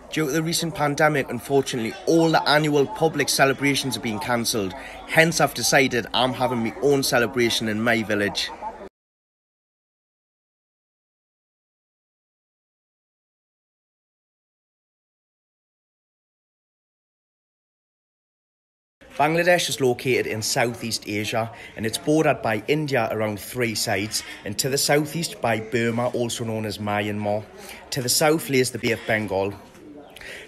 Due to the recent pandemic, unfortunately, all the annual public celebrations have been cancelled. Hence, I've decided I'm having my own celebration in my village. Bangladesh is located in Southeast Asia and it's bordered by India around 3 sides, and to the southeast by Burma, also known as Myanmar. To the south lays the Bay of Bengal.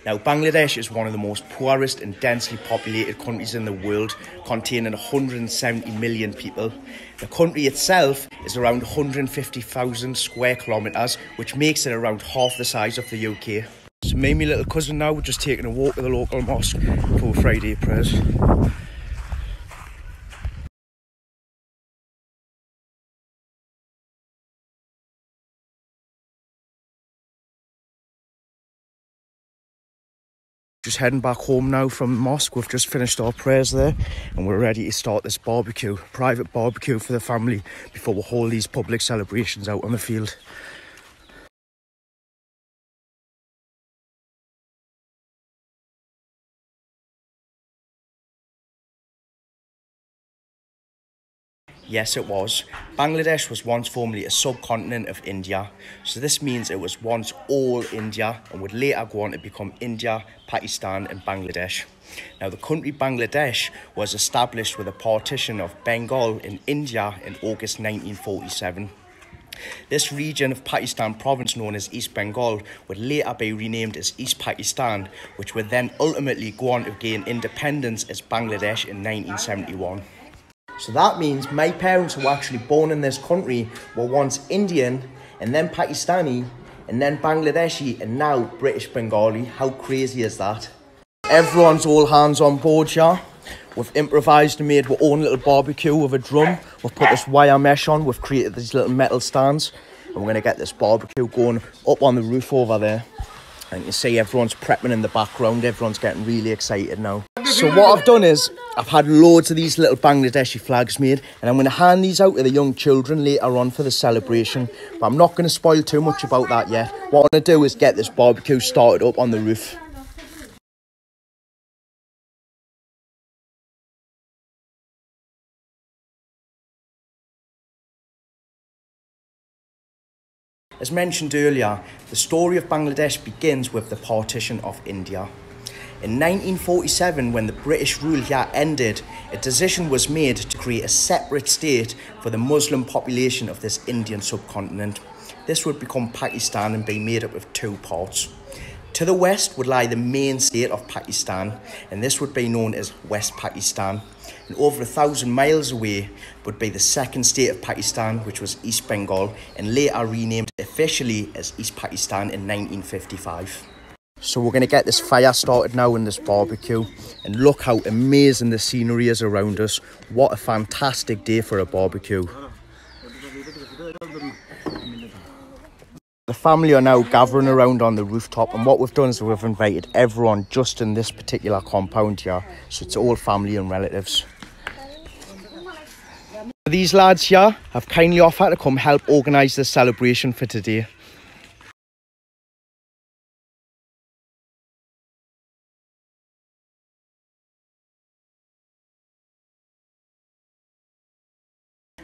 Now, Bangladesh is one of the most poorest and densely populated countries in the world, containing 170 million people. The country itself is around 150,000 square kilometres, which makes it around half the size of the UK. So me and my little cousin now, we're just taking a walk to the local mosque for Friday prayers. Just heading back home now from the mosque. We've just finished our prayers there and we're ready to start this barbecue, private barbecue for the family before we hold these public celebrations out on the field. Yes, it was. Bangladesh was once formerly a subcontinent of India, so this means it was once all India and would later go on to become India, Pakistan and Bangladesh. Now, the country Bangladesh was established with a partition of Bengal in India in August 1947. This region of Pakistan province known as East Bengal would later be renamed as East Pakistan, which would then ultimately go on to gain independence as Bangladesh in 1971. So that means my parents who were actually born in this country were once Indian and then Pakistani and then Bangladeshi and now British Bengali. How crazy is that? Everyone's all hands on board here. We've improvised and made our own little barbecue with a drum. We've put this wire mesh on. We've created these little metal stands and we're going to get this barbecue going up on the roof over there. And you can see everyone's prepping in the background. Everyone's getting really excited now. So what I've done is I've had loads of these little Bangladeshi flags made and I'm going to hand these out to the young children later on for the celebration. But I'm not going to spoil too much about that yet. What I'm going to do is get this barbecue started up on the roof. As mentioned earlier, the story of Bangladesh begins with the partition of India. In 1947, when the British rule here ended, a decision was made to create a separate state for the Muslim population of this Indian subcontinent. This would become Pakistan and be made up of 2 parts. To the west would lie the main state of Pakistan, and this would be known as West Pakistan. And over 1,000 miles away would be the second state of Pakistan, which was East Bengal, and later renamed officially as East Pakistan in 1955. So we're going to get this fire started now in this barbecue, and look how amazing the scenery is around us. What a fantastic day for a barbecue. The family are now gathering around on the rooftop, and what we've done is we've invited everyone just in this particular compound here, so it's all family and relatives. These lads here have kindly offered to come help organise this celebration for today.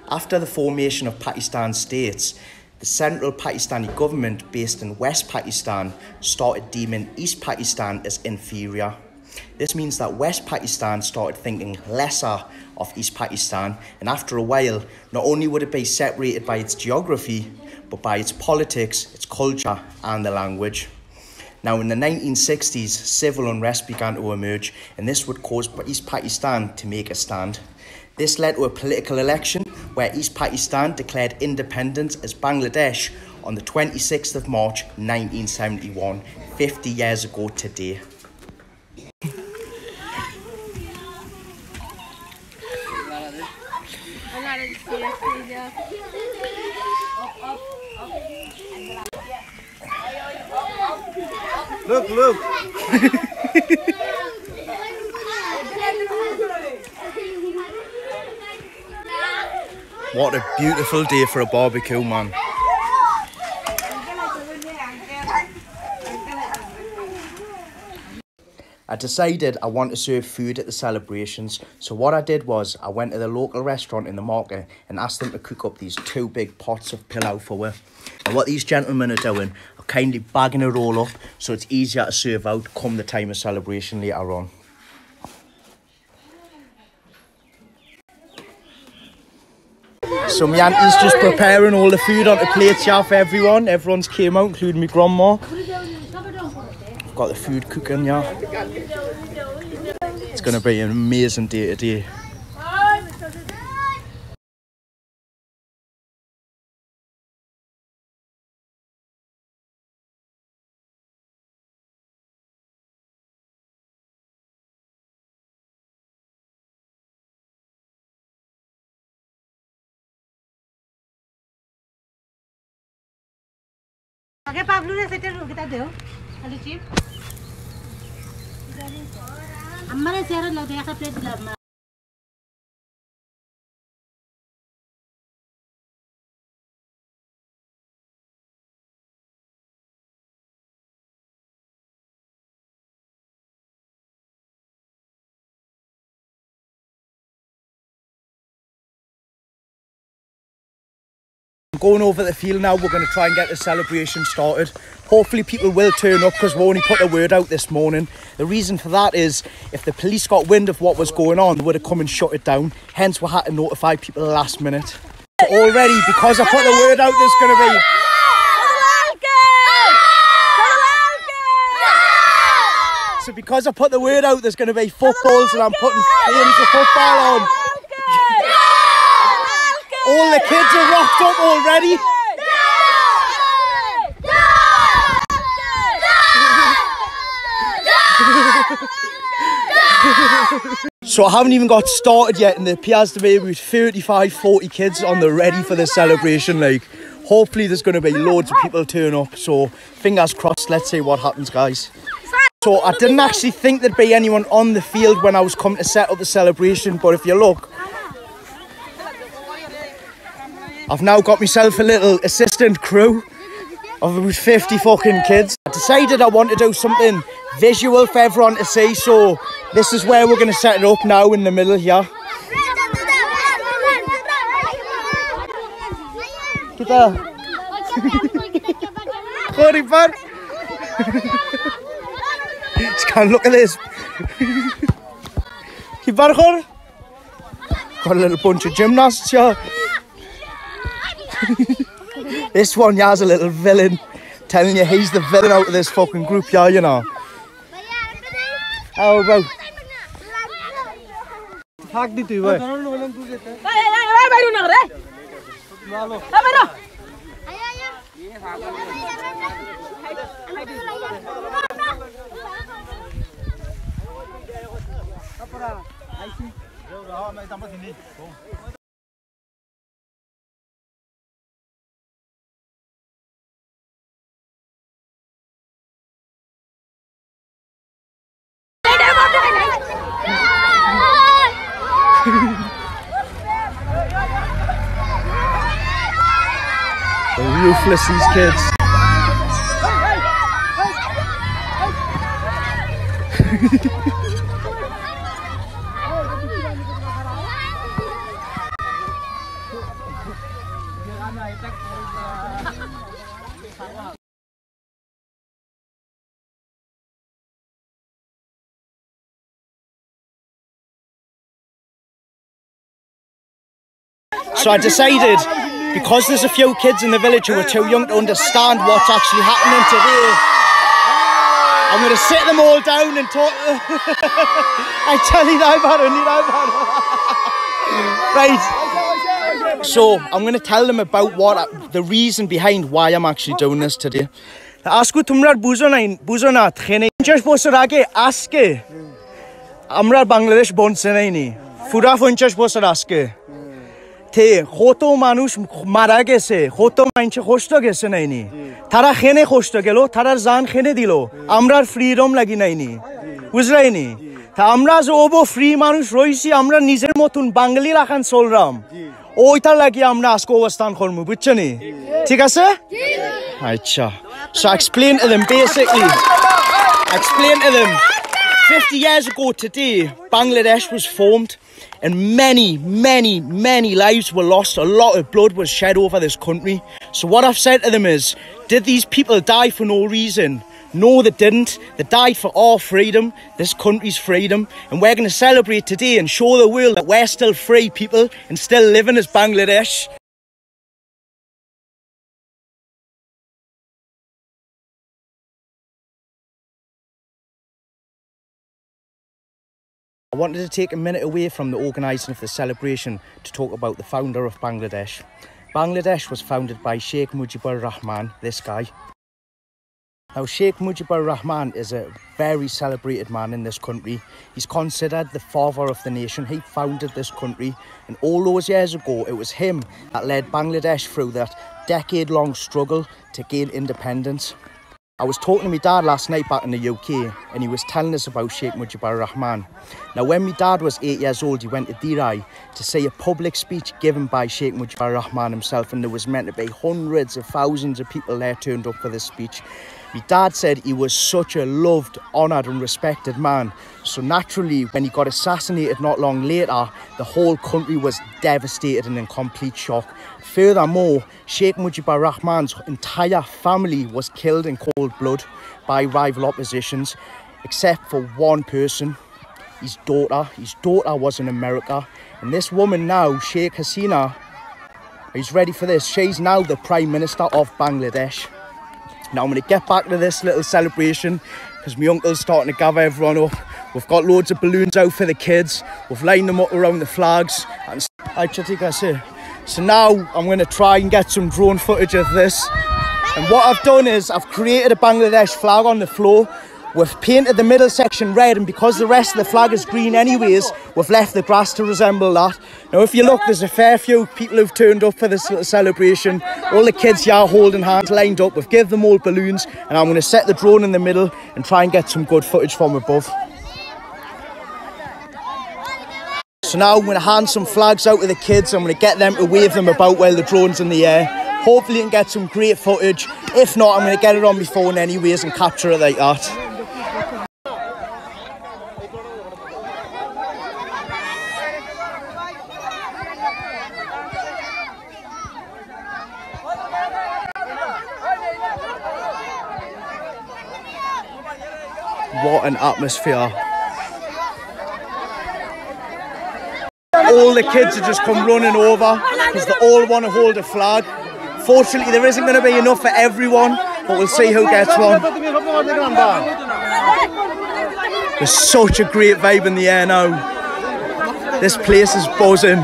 After the formation of Pakistan states, the central Pakistani government based in West Pakistan started deeming East Pakistan as inferior. This means that West Pakistan started thinking lesser of East Pakistan, and after a while, not only would it be separated by its geography, but by its politics, its culture and the language. Now, in the 1960s, civil unrest began to emerge, and this would cause East Pakistan to make a stand. This led to a political election where East Pakistan declared independence as Bangladesh on the 26th of March 1971, 50 years ago today. Look. What a beautiful day for a barbecue, man. I decided I want to serve food at the celebrations, so what I did was I went to the local restaurant in the market and asked them to cook up these 2 big pots of pilau for us. And what these gentlemen are doing are kindly bagging it all up so it's easier to serve out come the time of celebration later on. So my auntie's just preparing all the food onto plates here for everyone. Everyone's came out, including my grandma. I've got the food cooking here. It's going to be an amazing day today. Okay, Pablo, kita deo. Ano chip? Amma ne sera lag daya ka plate lag. Going over the field now, we're going to try and get the celebration started. Hopefully people will turn up because we only put a word out this morning. The reason for that is if the police got wind of what was going on, they would have come and shut it down. Hence we had to notify people last minute. So already, because I put the word out, there's going to be... So because I put the word out, there's going to be footballs and I'm putting games of football on. All the kids are rocked up already. So I haven't even got started yet and there appears to be about 35-40 kids on the ready for the celebration. Like, hopefully there's going to be loads of people turn up. So fingers crossed, let's see what happens, guys. So I didn't actually think there'd be anyone on the field when I was coming to set up the celebration, but if you look, I've now got myself a little assistant crew of about 50 fucking kids. I decided I want to do something visual for everyone to see, so this is where we're going to set it up now in the middle here. Kita. Just can't look at this. Got a little bunch of gymnasts here. This one here's a little villain. Telling you he's the villain out of this fucking group here, you know. How about? They're ruthless, these kids. So I decided, because there's a few kids in the village who are too young to understand what's actually happening today, I'm going to sit them all down and talk. I tell you that, Right. So I'm going to tell them about the reason behind why I'm actually doing this today. Asko tumrar buzona khene 50 বছর আগে আজকে আমরা বাংলাদেশ বনছে নাইনি পুরা 50 বছর আজকে তে কত মানুষ মারা গেছে কত মানুষ কষ্ট গেছে নাইনি তারা খেনে কষ্ট গেল তারা জান খেনে দিল আমরার ফ্রিডম লাগি নাইনি বুঝলাইনি তা আমরা যে ওবো ফ্রি মানুষ রইছি আমরা নিজের মতন বাঙালি রাখান চলরাম ওইটা লাগি আমরা আজকে অবস্থান করব বুঝছনি ঠিক আছে আচ্ছা so I explain to them basically explain to them 50 years ago today, Bangladesh was formed and many, many, many lives were lost. A lot of blood was shed over this country. So what I've said to them is, did these people die for no reason? No, they didn't. They died for our freedom, this country's freedom. And we're going to celebrate today and show the world that we're still free people and still living as Bangladesh. I wanted to take a minute away from the organising of the celebration to talk about the founder of Bangladesh. Bangladesh was founded by Sheikh Mujibur Rahman, this guy. Now, Sheikh Mujibur Rahman is a very celebrated man in this country. He's considered the father of the nation. He founded this country, and all those years ago, it was him that led Bangladesh through that decade-long struggle to gain independence. I was talking to my dad last night back in the UK, and he was telling us about Sheikh Mujibur Rahman. Now, when my dad was 8 years old, he went to Dirai to see a public speech given by Sheikh Mujibur Rahman himself, and there was meant to be hundreds of thousands of people there turned up for this speech. My dad said he was such a loved, honoured and respected man. So naturally, when he got assassinated not long later, the whole country was devastated and in complete shock. Furthermore, Sheikh Mujibur Rahman's entire family was killed in cold blood by rival oppositions, except for one person, his daughter. His daughter was in America. And this woman now, Sheikh Hasina, he's ready for this. She's now the Prime Minister of Bangladesh. Now I'm going to get back to this little celebration because my uncle's starting to gather everyone up. We've got loads of balloons out for the kids. We've lined them up around the flags. So now I'm going to try and get some drone footage of this. And what I've done is I've created a Bangladesh flag on the floor. We've painted the middle section red, and because the rest of the flag is green anyways, we've left the grass to resemble that. Now if you look, there's a fair few people who've turned up for this little celebration. All the kids here are holding hands, lined up. We've given them all balloons, and I'm going to set the drone in the middle and try and get some good footage from above. So now I'm going to hand some flags out to the kids. I'm going to get them to wave them about while the drone's in the air. Hopefully you can get some great footage. If not, I'm going to get it on my phone anyways and capture it like that. What an atmosphere. All the kids have just come running over because they all want to hold a flag. Fortunately, there isn't going to be enough for everyone, but we'll see who gets one. There's such a great vibe in the air now. This place is buzzing.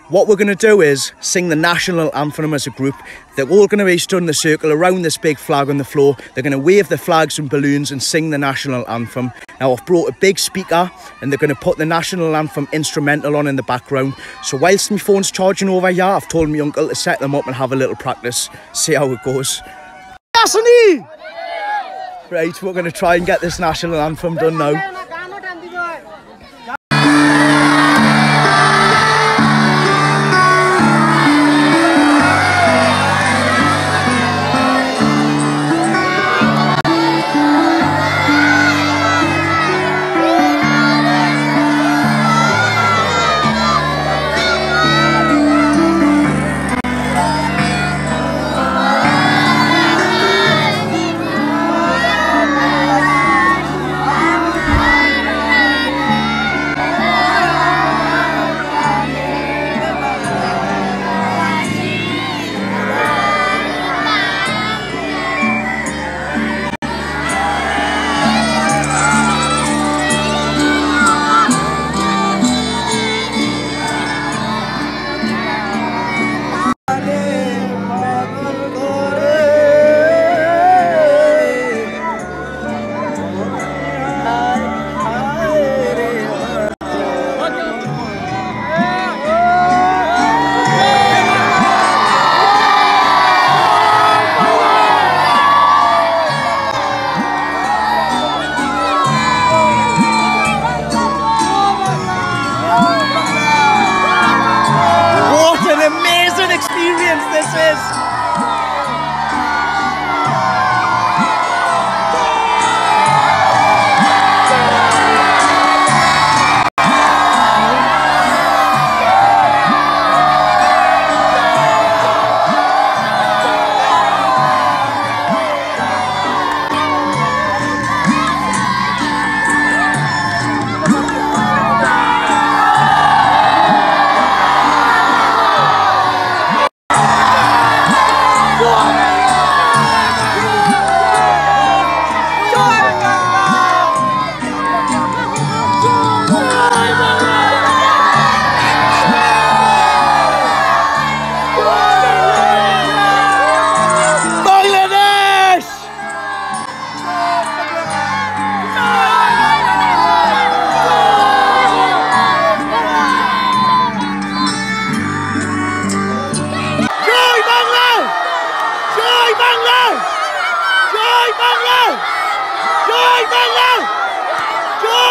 What we're going to do is sing the national anthem as a group. They're all going to be stood in a circle around this big flag on the floor. They're going to wave the flags and balloons and sing the national anthem. Now I've brought a big speaker and they're going to put the national anthem instrumental on in the background. So whilst my phone's charging over here, I've told my uncle to set them up and have a little practice. See how it goes. Right, we're going to try and get this national anthem done now.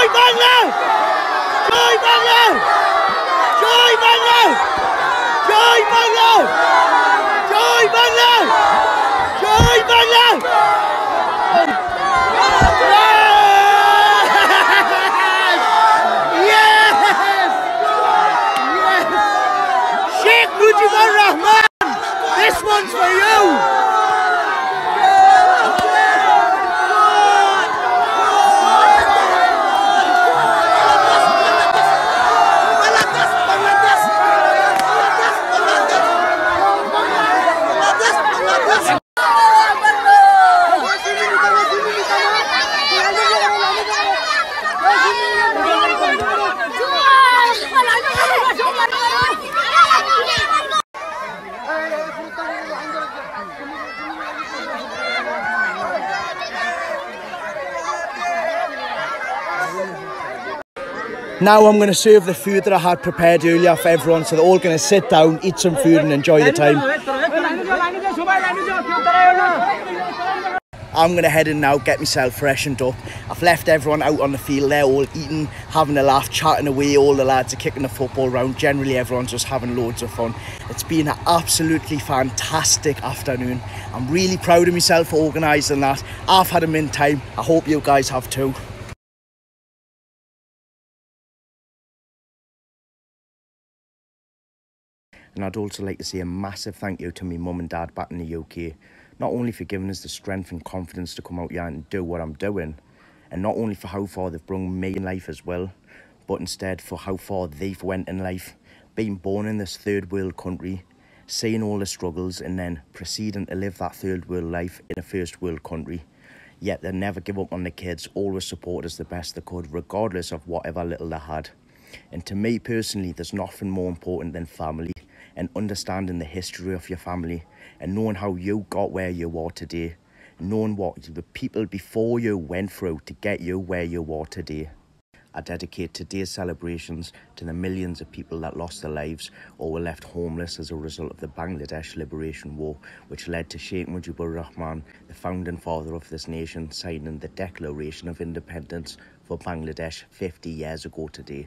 Bangla! Joy Bangla! Joy Bangla! Joy Bangla! Joy Bangla! Joy Bangla! Yes! Yes! Sheikh Mujibur Rahman! This one's for you! Now I'm going to serve the food that I had prepared earlier for everyone, so they're all going to sit down, eat some food and enjoy the time. I'm going to head in now, get myself freshened up. I've left everyone out on the field, they're all eating, having a laugh, chatting away, all the lads are kicking the football around. Generally everyone's just having loads of fun. It's been an absolutely fantastic afternoon. I'm really proud of myself for organising that. I've had a mint time, I hope you guys have too. And I'd also like to say a massive thank you to my mum and dad back in the UK. Not only for giving us the strength and confidence to come out here and do what I'm doing, and not only for how far they've brought me in life as well, but instead for how far they've went in life. Being born in this third world country, seeing all the struggles and then proceeding to live that third world life in a first world country. Yet they never give up on the kids, always support us the best they could, regardless of whatever little they had. And to me personally, there's nothing more important than family, and understanding the history of your family and knowing how you got where you are today, knowing what the people before you went through to get you where you are today. I dedicate today's celebrations to the millions of people that lost their lives or were left homeless as a result of the Bangladesh Liberation War, which led to Sheikh Mujibur Rahman, the founding father of this nation, signing the Declaration of Independence for Bangladesh 50 years ago today.